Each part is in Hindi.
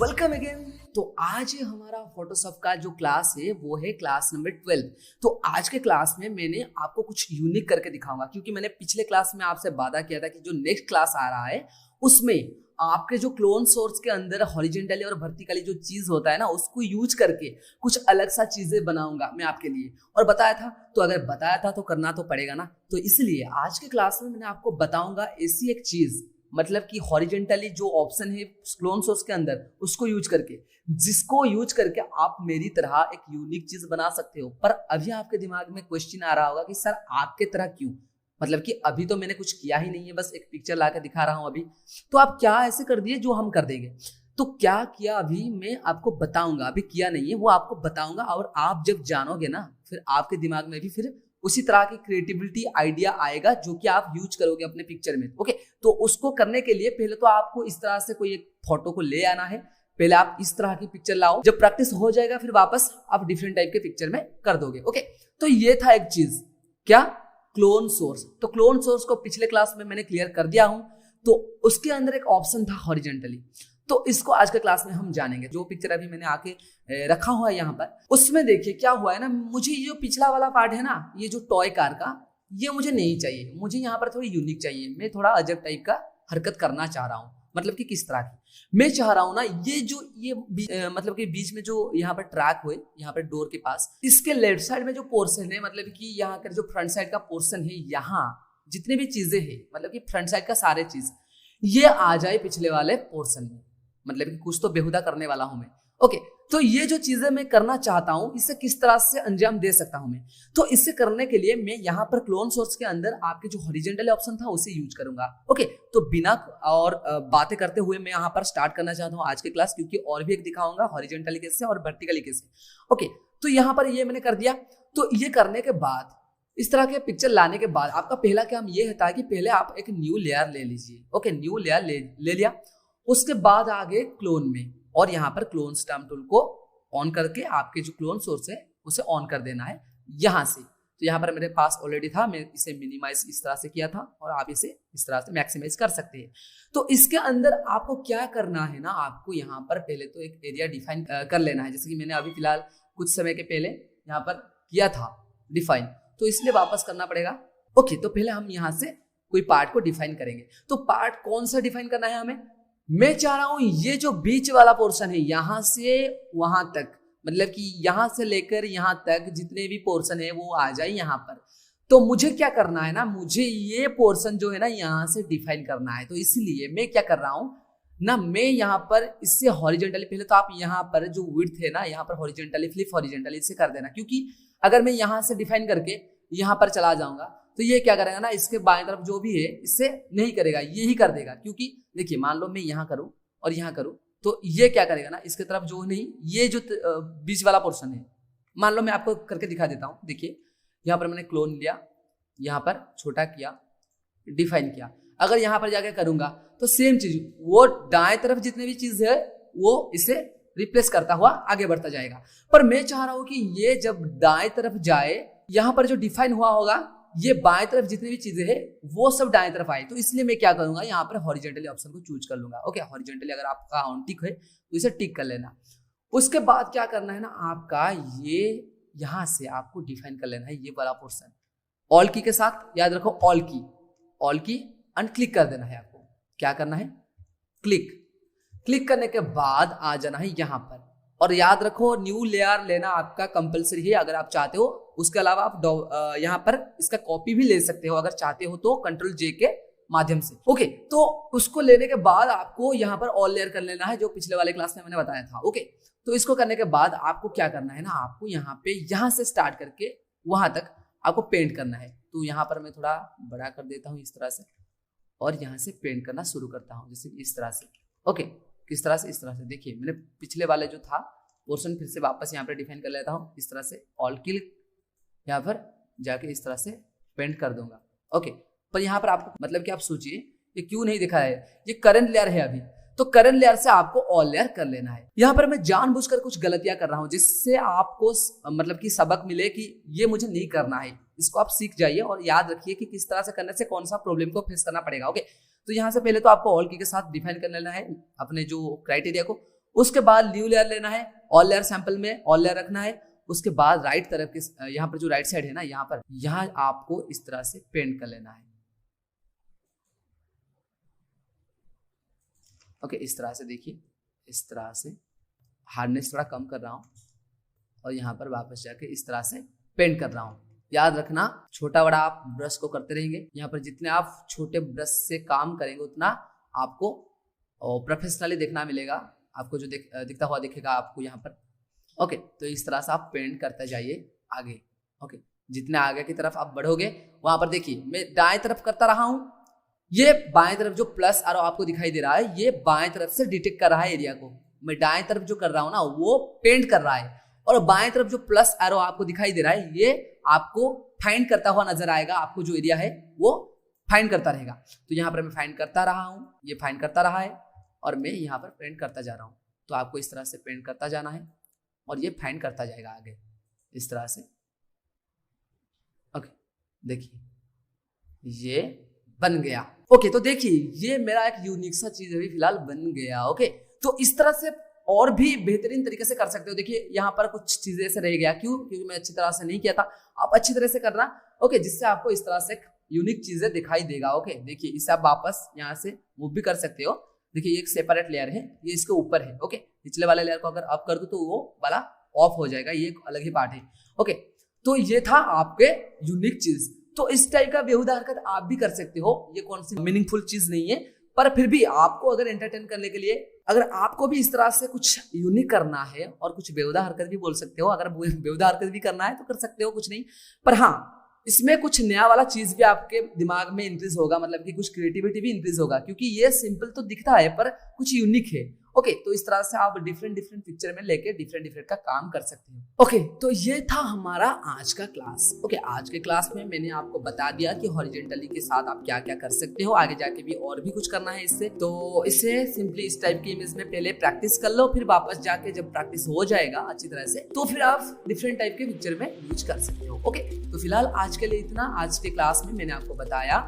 Welcome again. तो आज हमारा फोटोशॉप का जो क्लास है वो है क्लास नंबर 12। तो आज के क्लास में मैंने आपको कुछ यूनिक करके दिखाऊंगा, क्योंकि मैंने पिछले क्लास में आपसे वादा किया था कि जो नेक्स्ट क्लास आ रहा है उसमें आपके जो क्लोन सोर्स के अंदर हॉरिजॉन्टली और वर्टिकली जो चीज होता है ना, उसको यूज करके कुछ अलग सा चीजें बनाऊंगा मैं आपके लिए। और बताया था, तो अगर बताया था तो करना तो पड़ेगा ना। तो इसलिए आज के क्लास में मैंने आपको बताऊंगा ऐसी एक चीज, मतलब कि हॉरिजॉन्टली जो ऑप्शन है क्लोन सोर्स के अंदर उसको यूज करके, जिसको यूज करके आप मेरी तरह एक यूनिक चीज बना सकते हो। पर अभी आपके दिमाग में क्वेश्चन आ रहा होगा कि सर आपके तरह क्यों, मतलब कि अभी तो मैंने कुछ किया ही नहीं है, बस एक पिक्चर ला के दिखा रहा हूं अभी, तो आप क्या ऐसे कर दिए जो हम कर देंगे। तो क्या किया अभी मैं आपको बताऊंगा, अभी किया नहीं है वो आपको बताऊंगा। और आप जब जानोगे ना, फिर आपके दिमाग में भी फिर उसी तरह की क्रिएटिविटी आइडिया आएगा जो कि आप यूज करोगे अपने पिक्चर में। ओके, तो उसको करने के लिए पहले तो आपको इस तरह से कोई एक फोटो को ले आना है। पहले आप इस तरह की पिक्चर लाओ, जब प्रैक्टिस हो जाएगा फिर वापस आप डिफरेंट टाइप के पिक्चर में कर दोगे। ओके, तो ये था एक चीज, क्या, क्लोन सोर्स। तो क्लोन सोर्स को पिछले क्लास में मैंने क्लियर कर दिया हूं। तो उसके अंदर एक ऑप्शन था हॉरिजॉन्टली, तो इसको आज के क्लास में हम जानेंगे। जो पिक्चर अभी मैंने आके रखा हुआ है यहाँ पर, उसमें देखिए क्या हुआ है ना, मुझे ये जो पिछला वाला पार्ट है ना, ये जो टॉय कार का, ये मुझे नहीं चाहिए। मुझे यहाँ पर थोड़ी यूनिक चाहिए। मैं थोड़ा अजब टाइप का हरकत करना चाह रहा हूँ। मतलब कि किस तरह की मैं चाह रहा हूँ ना, मतलब कि बीच में जो यहाँ पर ट्रैक हुए, यहाँ पर डोर के पास, इसके लेफ्ट साइड में जो पोर्शन है, मतलब कि यहाँ का जो फ्रंट साइड का पोर्शन है, यहाँ जितने भी चीजें हैं, मतलब कि फ्रंट साइड का सारे चीज ये आ जाए पिछले वाले पोर्शन में। मतलब कि कुछ तो बेहुदा करने वाला हूं मैं। ओके, तो ये जो चीजें मैं करना चाहता हूं, इससे किस तरह से अंजाम दे सकता हूं मैं। तो इससे करने के लिए मैं यहाँ पर क्लोन सोर्स के अंदर आपके जो हॉरिजॉन्टल ऑप्शन था उसे यूज करूंगा। ओके, तो बिना और बातें करते हुए मैं यहाँ पर स्टार्ट करना चाहता हूँ आज के क्लास, क्योंकि और भी एक दिखाऊंगा हॉरिजॉन्टली कैसे और वर्टिकली कैसे। ओके, तो यहाँ पर ये मैंने कर दिया। तो ये करने के बाद, इस तरह के पिक्चर लाने के बाद, आपका पहला काम ये होता है कि पहले आप एक न्यू लेयर ले लीजिए। ओके, न्यू लेयर ले लिया। उसके बाद आगे क्लोन में, और यहाँ पर क्लोन स्टैम्प टूल को ऑन करके आपके जो क्लोन सोर्स है उसे ऑन कर देना है यहाँ से। तो यहाँ पर मेरे पास ऑलरेडी था, मैं इसे मिनिमाइज इस तरह से किया था, और आप इसे इस तरह से मैक्सिमाइज कर सकते हैं। तो इसके अंदर आपको क्या करना है ना, आपको यहाँ पर पहले तो एक एरिया डिफाइन कर लेना है, जैसे कि मैंने अभी फिलहाल कुछ समय के पहले यहाँ पर किया था डिफाइन, तो इसलिए वापस करना पड़ेगा। ओके, तो पहले हम यहाँ से कोई पार्ट को डिफाइन करेंगे। तो पार्ट कौन सा डिफाइन करना है हमें, मैं चाह रहा हूं ये जो बीच वाला पोर्शन है यहां से वहां तक, मतलब कि यहां से लेकर यहां तक जितने भी पोर्शन है वो आ जाए यहां पर। तो मुझे क्या करना है ना, मुझे ये पोर्शन जो है ना यहां से डिफाइन करना है। तो इसलिए मैं क्या कर रहा हूं ना, मैं यहाँ पर इससे हॉरिजॉन्टली, पहले तो आप यहाँ पर जो विड्थ है ना, यहाँ पर हॉरिजॉन्टली, फ्लिप हॉरिजॉन्टली इसे कर देना, क्योंकि अगर मैं यहाँ से डिफाइन करके यहाँ पर चला जाऊंगा तो ये क्या करेगा ना, इसके बाएं तरफ जो भी है इससे नहीं करेगा, ये ही कर देगा। क्योंकि देखिए, मान लो मैं यहाँ करूँ और यहाँ करूँ, तो ये क्या करेगा ना, इसके तरफ जो नहीं, ये जो बीच वाला पोर्शन है, मान लो मैं आपको करके दिखा देता हूँ। देखिए, यहाँ पर मैंने क्लोन लिया, यहाँ पर छोटा किया, डिफाइन किया। अगर यहाँ पर जाके करूंगा तो सेम चीज, वो दाएं तरफ जितने भी चीज है वो इसे रिप्लेस करता हुआ आगे बढ़ता जाएगा। पर मैं चाह रहा हूं कि ये जब दाएं तरफ जाए, यहाँ पर जो डिफाइन हुआ होगा, ये बाएं तरफ जितनी भी चीजें हैं वो सब दाएं तरफ आए। तो इसलिए मैं क्या करूंगा, यहाँ पर हॉरिजॉन्टली ऑप्शन को चूज कर लूंगा। ओके, हॉरिजॉन्टली अगर आपका ऑन टिक है तो इसे टिक कर लेना। उसके बाद क्या करना है ना, आपका ये यहाँ से आपको डिफाइन कर लेना है ये वाला पोर्शन, ऑल की के साथ, याद रखो ऑल की अनक्लिक कर देना है। आपको क्या करना है, क्लिक करने के बाद आ जाना है यहाँ पर, और याद रखो न्यू लेयर लेना आपका कंपलसरी है अगर आप चाहते हो। उसके अलावा आप यहाँ पर इसका कॉपी भी ले सकते हो अगर चाहते हो तो, कंट्रोल जे के माध्यम से। ओके, तो उसको लेने के बाद आपको यहाँ पर ऑल लेयर कर लेना है, जो पिछले वाले क्लास में मैंने बताया था। ओके, तो इसको करने के बाद आपको क्या करना है ना, आपको यहाँ पे यहाँ से स्टार्ट करके वहां तक आपको पेंट करना है। तो यहाँ पर मैं थोड़ा बड़ा कर देता हूँ इस तरह से, और यहाँ से पेंट करना शुरू करता हूँ, जैसे इस तरह से। ओके, किस तरह से, इस तरह से। देखिए, मैंने पिछले वाले जो था पोर्शन फिर से वापस यहाँ पर डिफाइन कर लेता हूँ इस तरह से, ऑल क्लिक, यहाँ पर जाके इस तरह से पेंट कर दूंगा। ओके, पर यहाँ पर आपको, मतलब कि आप सोचिए ये क्यों नहीं दिखा है, ये करंट लेयर है अभी, तो करंट लेयर से आपको ऑल लेयर कर लेना है। यहाँ पर मैं जानबूझकर कुछ गलतियां कर रहा हूँ जिससे आपको मतलब कि सबक मिले कि ये मुझे नहीं करना है। इसको आप सीख जाइए और याद रखिए कि किस तरह से करने से कौन सा प्रॉब्लम को फेस करना पड़ेगा। ओके, तो यहाँ से पहले तो आपको ऑल की के साथ डिफाइन कर लेना है अपने जो क्राइटेरिया को, उसके बाद न्यू लेयर लेना है, ऑल लेयर सैंपल में ऑल लेयर रखना है। उसके बाद राइट तरफ के यहाँ पर जो राइट साइड है ना, यहाँ आपको इस तरह से पेंट कर लेना है। ओके, इस तरह से देखिए, इस तरह से हार्डनेस थोड़ा कम कर रहा हूँ और यहाँ पर वापस जाके इस तरह से पेंट कर रहा हूँ। याद रखना, छोटा बड़ा आप ब्रश को करते रहेंगे। यहाँ पर जितने आप छोटे ब्रश से काम करेंगे उतना आपको प्रोफेशनली देखना मिलेगा, आपको जो दिखता हुआ दिखेगा आपको यहाँ पर। ओके, तो इस तरह से आप पेंट करते जाइए आगे। ओके, जितने आगे की तरफ आप बढ़ोगे वहां पर देखिए मैं दाएं तरफ करता रहा हूं, ये बाएं तरफ जो प्लस एरो आपको दिखाई दे रहा है ये बाएं तरफ से डिटेक्ट कर रहा है एरिया को। मैं दाएं तरफ जो कर रहा हूं ना वो पेंट कर रहा है, और बाएं तरफ जो प्लस एरो आपको दिखाई दे रहा है ये आपको फाइंड करता हुआ नजर आएगा। आपको जो एरिया है वो फाइंड करता रहेगा। तो यहाँ पर मैं फाइंड करता रहा हूँ, ये फाइंड करता रहा है और मैं यहाँ पर पेंट करता जा रहा हूँ। तो आपको इस तरह से पेंट करता जाना है और ये फाइंड करता जाएगा आगे इस तरह से। ओके, देखिए ये बन गया। ओके, तो देखिए ये मेरा एक यूनिक सा चीज अभी फिलहाल बन गया। ओके, तो इस तरह से और भी बेहतरीन तरीके से कर सकते हो। देखिए यहाँ पर कुछ चीजें ऐसे रह गया, क्यों? क्योंकि मैं अच्छी तरह से नहीं किया था। आप अच्छी तरह से करना, ओके, जिससे आपको इस तरह से यूनिक चीजें दिखाई देगा। ओके, देखिए इसे आप वापस यहाँ से मूव भी कर सकते हो। देखिए एक सेपरेट लेयर है, ये इसके ऊपर है। ओके, पिछले वाले लेयर को अगर अप कर दो तो वो वाला ऑफ हो जाएगा, ये एक अलग ही पार्ट है। ओके, तो ये था आपके यूनिक चीज। तो इस टाइप का बेहुदा हरकत आप भी कर सकते हो। ये कौन सी मीनिंगफुल चीज नहीं है, पर फिर भी आपको अगर एंटरटेन करने के लिए, अगर आपको भी इस तरह से कुछ यूनिक करना है और कुछ बेहुदा हरकत भी बोल सकते हो। अगर बेहुदा हरकत भी करना है तो कर सकते हो, कुछ नहीं। पर हाँ, इसमें कुछ नया वाला चीज भी आपके दिमाग में इंक्रीज होगा, मतलब कि कुछ क्रिएटिविटी भी इंक्रीज होगा, क्योंकि ये सिंपल तो दिखता है पर कुछ यूनिक है। ओके, तो इस तरह से आप डिफरेंट पिक्चर में लेके डिफरेंट का काम कर सकते हो। ओके, तो ये था हमारा आज का क्लास। ओके, आज के क्लास में मैंने आपको बता दिया कि हॉरिजॉन्टली के साथ आप क्या क्या कर सकते हो। आगे जाके भी और भी कुछ करना है इससे, तो इसे सिंपली इस टाइप की इमेज में पहले प्रैक्टिस कर लो, फिर वापस जाके जब प्रैक्टिस हो जाएगा अच्छी तरह से तो फिर आप डिफरेंट टाइप के पिक्चर में यूज कर सकते हो। ओके, तो फिलहाल आज के लिए इतना। आज के क्लास में मैंने आपको बताया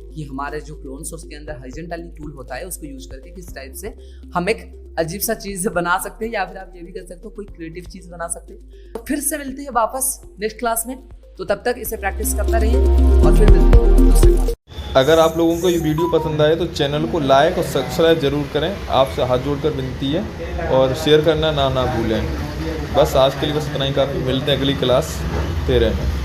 कि हमारे जो क्लोन सोर्स के अंदर हॉरिजॉन्टली टूल होता है उसको यूज करके किस टाइप से हम एक अजीब सा चीज बना सकते हैं, या फिर आप ये भी कर सकते हो कोई क्रिएटिव चीज बना सकते हैं। तो फिर से मिलते हैं वापस नेक्स्ट क्लास में, तो तब तक इसे प्रैक्टिस करता रहिए और फिर मिलते हैं दूसरे क्लास। अगर आप लोगों को ये वीडियो पसंद आए तो चैनल को लाइक और सब्सक्राइब जरूर करें, आपसे हाथ जोड़कर विनती है, और शेयर करना ना भूलें। बस आज के लिए बस इतना ही काफ़ी। मिलते हैं अगली क्लास 13 में।